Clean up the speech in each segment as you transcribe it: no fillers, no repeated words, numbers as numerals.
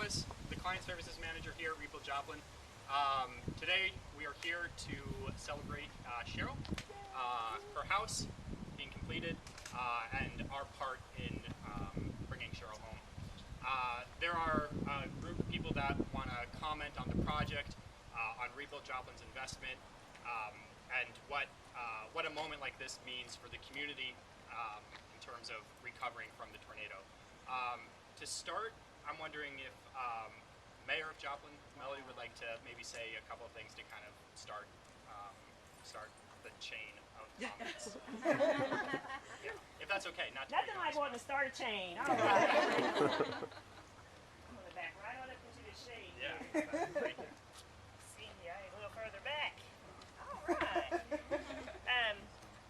Thomas, the Client Services Manager here at Rebuild Joplin. Today we are here to celebrate Cheryl, her house being completed, and our part in bringing Cheryl home. There are a group of people that want to comment on the project, on Rebuild Joplin's investment, and what a moment like this means for the community in terms of recovering from the tornado. To start, I'm wondering if Mayor of Joplin, Melody, would like to maybe say a couple of things to kind of start the chain of comments. Yeah, if that's okay. Nothing like wanting to start a chain. All right. I'm going to back right on up into the shade. Yeah. Thank you. See here, a little further back. All right.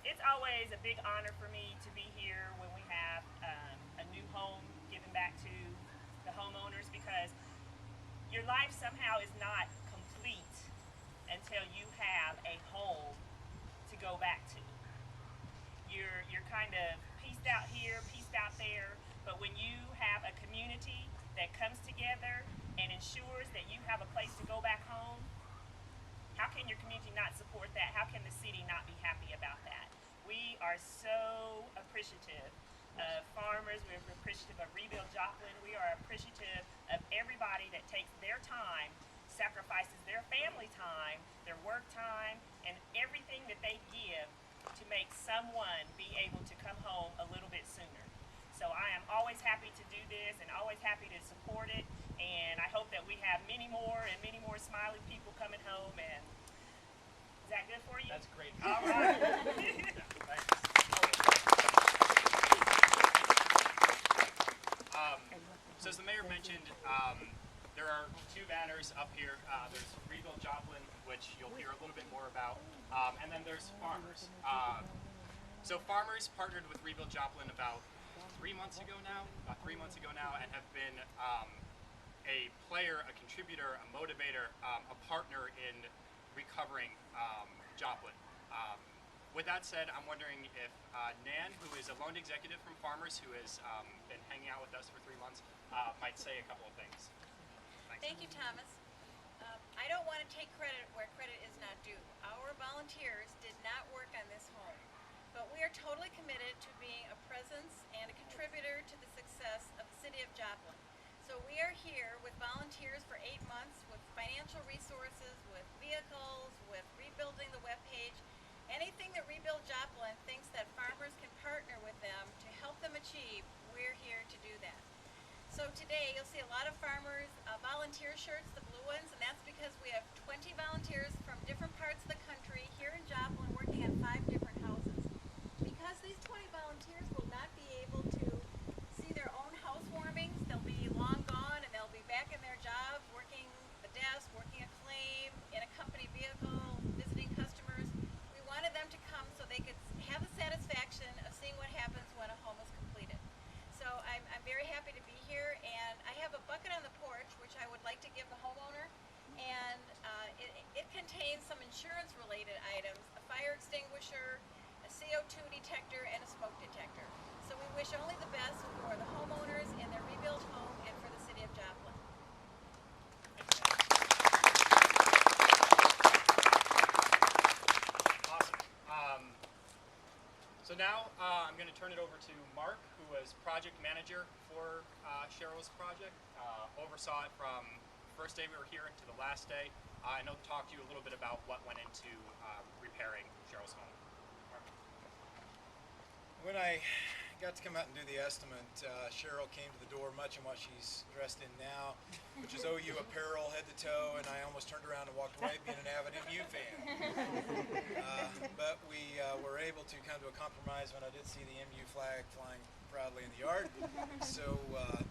It's always a big honor for me to be here when we have a new home given back to the homeowners, because your life somehow is not complete until you have a home to go back to. You're kind of pieced out here, pieced out there, but when you have a community that comes together and ensures that you have a place to go back home, how can your community not support that? How can the city not be happy about that? We are so appreciative of farmers. We're appreciative of Rebuild Joplin. We are appreciative of everybody that takes their time, sacrifices their family time, their work time, and everything that they give to make someone be able to come home a little bit sooner. So I am always happy to do this and always happy to support it, and I hope that we have many more and many more smiley people coming home. And is that good for you? That's great. All right. Yeah, thanks. So as the mayor mentioned, there are two banners up here. There's Rebuild Joplin, which you'll hear a little bit more about, and then there's Farmers. So Farmers partnered with Rebuild Joplin about 3 months ago now, and have been a player, a contributor, a motivator, a partner in recovering Joplin. With that said, I'm wondering if Nan, who is a loan executive from Farmers, who has been hanging out with us for 3 months, might say a couple of things. Thanks. Thank you, Thomas. I don't want to take credit where credit is not due. Our volunteers did not work on this home, but we are totally committed to being a presence and a contributor to the success of the city of Joplin. So we are here with volunteers for 8 months, with financial resources, with vehicles, with rebuilding the webpage. Anything that Rebuild Joplin thinks that farmers can partner with them to help them achieve, we're here to do that. So today you'll see a lot of farmers volunteer shirts, the blue ones, and that's because we have 20 volunteers from different parts of the country here in Joplin working on 5 different houses. Because these 20 volunteers will not be able to see their own housewarmings, they'll be long gone and they'll be back in their jobs working the desk, working a claim, in a company vehicle, visiting customers. We wanted them to come so they could have the satisfaction of seeing what happens when a home is completed. So I'm very happy to be here, and I have a bucket on the porch which I would like to give the homeowner, and it contains some insurance related items, a fire extinguisher, a CO2 detector, and a smoke detector. So we wish only the best for the homeowners in their rebuilt home and for the city of Joplin. Awesome. So now I'm going to turn it over to Mark, who was project manager for Cheryl's project, oversaw it from the first day we were here to the last day, and he'll talk to you a little bit about what went into repairing Cheryl's home. Mark. When I got to come out and do the estimate, Cheryl came to the door much in what she's dressed in now, which is OU apparel head to toe, and I almost turned around and walked away being an avid MU fan. But we were able to come to a compromise when I did see the MU flag flying proudly in the yard. So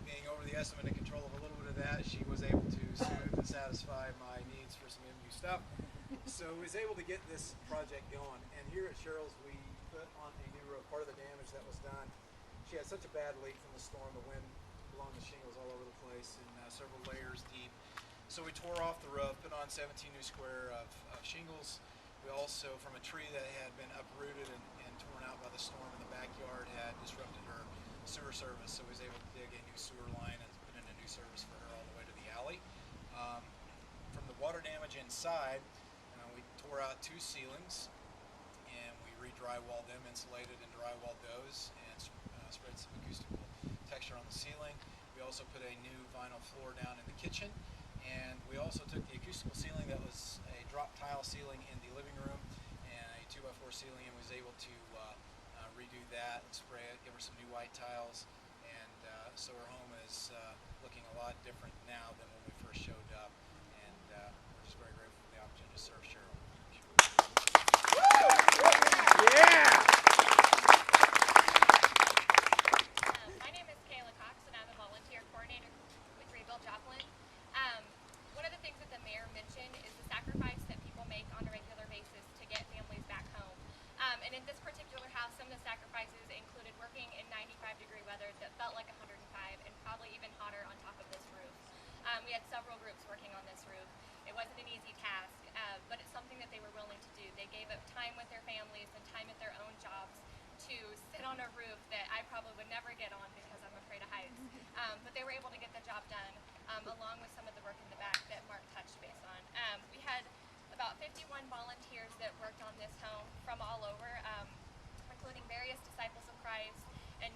being over the estimate and control of a little bit of that, she was able to soothe and satisfy my needs for some MU stuff. So we was able to get this project going. And here at Cheryl's, we put on a new roof. Part of the damage that was done, she had such a bad leak from the storm, the wind blowing the shingles all over the place and several layers deep. So we tore off the roof, put on 17 new square of shingles. We also, from a tree that had been uprooted and torn out by the storm in the backyard, had disrupted her sewer service. So we was able to dig a new sewer line and put in a new service for her all the way to the inside. We tore out 2 ceilings, and we re-drywalled them, insulated and drywalled those, and spread some acoustical texture on the ceiling. We also put a new vinyl floor down in the kitchen, and we also took the acoustical ceiling that was a drop tile ceiling in the living room and a 2x4 ceiling, and was able to redo that and spray it, give her some new white tiles, and so her home is looking a lot different now than when we first showed up, and we're just very grateful for the opportunity to serve Cheryl. Yeah! My name is Kayla Cox, and I'm a volunteer coordinator with Rebuild Joplin. One of the things that the mayor mentioned is the sacrifice that people make on a regular basis to get families back home. And in this particular house, some of the sacrifices included working in 95-degree weather that felt like 105 and probably even hotter on top of this roof. We had several groups working on this roof. It wasn't an easy task, but it's something that they were willing to do. They gave up time with their families and time at their own jobs to sit on a roof that I probably would never get on because I'm afraid of heights. But they were able to get the job done, along with some of the work in the back that Mark touched base on. We had about 51 volunteers that worked on this home from all over, including various Disciples of Christ and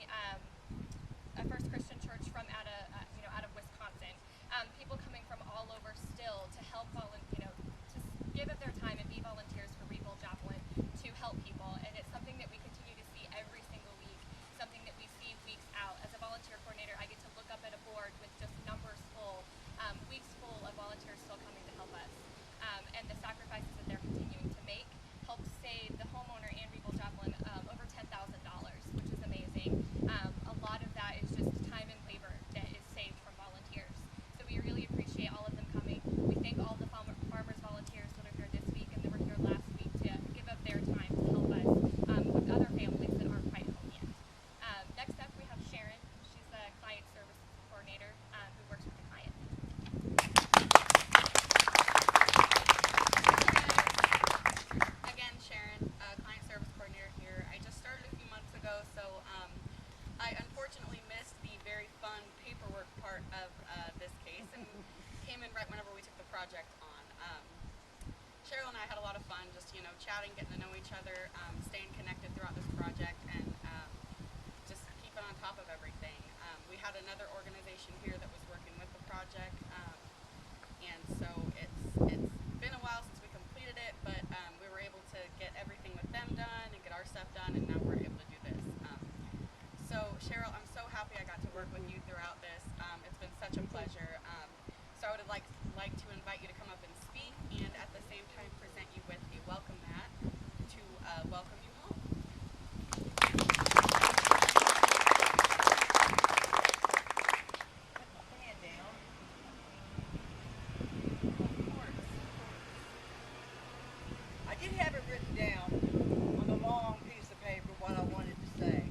a First Christian Church from out of Wisconsin. People coming from all over still to help to give up their time and be volunteers for Rebuild Joplin to help people. And it's something that we continue to see every single week, something that we see weeks out. As a volunteer coordinator, I get to look up at a board with just numbers full, weeks full of volunteers still coming to help us. And the sacrifices that they're continuing to make help save the homeowner and Rebuild Joplin over $10,000, which is amazing. A lot of that is just time and labor that is saved from volunteers. So we really appreciate all of them coming. We thank all the farmers volunteers that are here this week and that were here last week to give up their time to help us with other families that aren't quite home yet. Next up, we have Sharon. She's the client service coordinator who works with the client. Again, Sharon, client service coordinator here. I just started a few months ago, so I unfortunately missed the very fun paperwork part of this case and came in right whenever we took the project on. Cheryl and I had a lot of fun just, chatting, getting to know each other, staying connected throughout this project, and just keeping on top of everything. We had another organization here that was working with the project, and so it's been a while since we completed it, but we were able to get everything with them done and get our stuff done, and now we're able to do this. So Cheryl, I'm so happy I got to work with you throughout this. It's been such a pleasure. So I would like to invite you to come up and speak, and at the same time present you with a welcome mat to welcome you home. Hand down. I did have it written down on a long piece of paper what I wanted to say.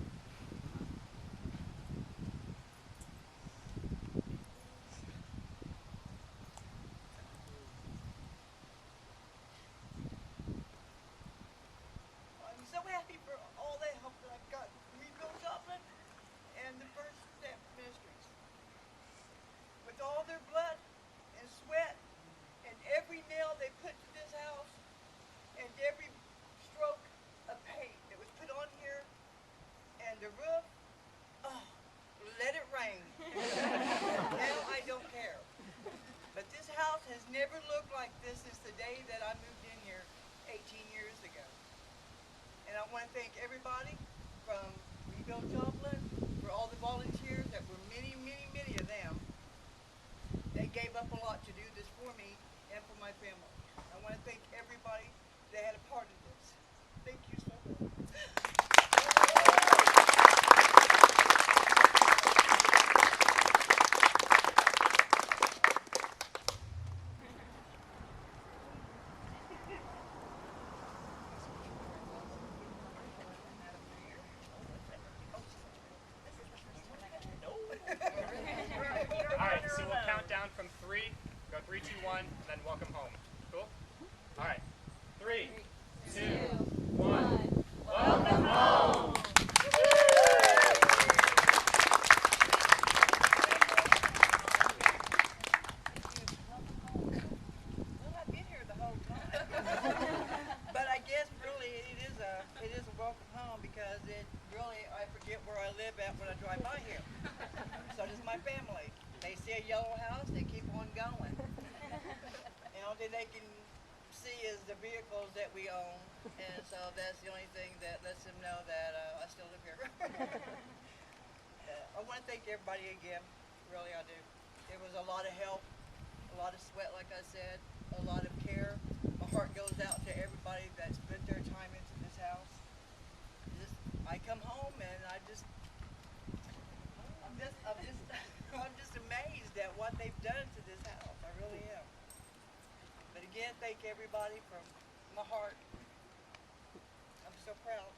I'm so happy for all the help that I've got from Rebuild Joplin and the First Step Ministries. With all their blood and sweat and every nail they put to this house and every stroke of paint that was put on here and the roof, oh, let it rain. Now I don't care. But this house has never looked like this since the day that I moved in here 18 years ago. And I want to thank everybody from Rebuild Joplin for all the volunteers that were many, many, many of them. They gave up a lot to do this for me and for my family. I want to thank everybody that had a part of this. Thank you so much. All right, so we'll count down from 3. Go 3, 2, 1, and then welcome home. Cool? All right. 3, 2, 1. Welcome home. Well, I've been here the whole yellow house, they keep on going. And all that they can see is the vehicles that we own, and so that's the only thing that lets them know that I still live here. I want to thank everybody again, really I do. It was a lot of help, a lot of sweat, like I said, a lot of care. My heart goes out to everybody that's put their time into this house. I come home and I'm just I'm just amazed at what they've done to this house. I really am. But again, thank everybody from my heart. I'm so proud.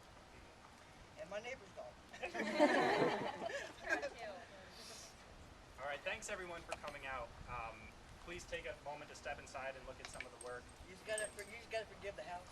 And my neighbor's gone. All right, thanks everyone for coming out. Please take a moment to step inside and look at some of the work. You just gotta forgive the house.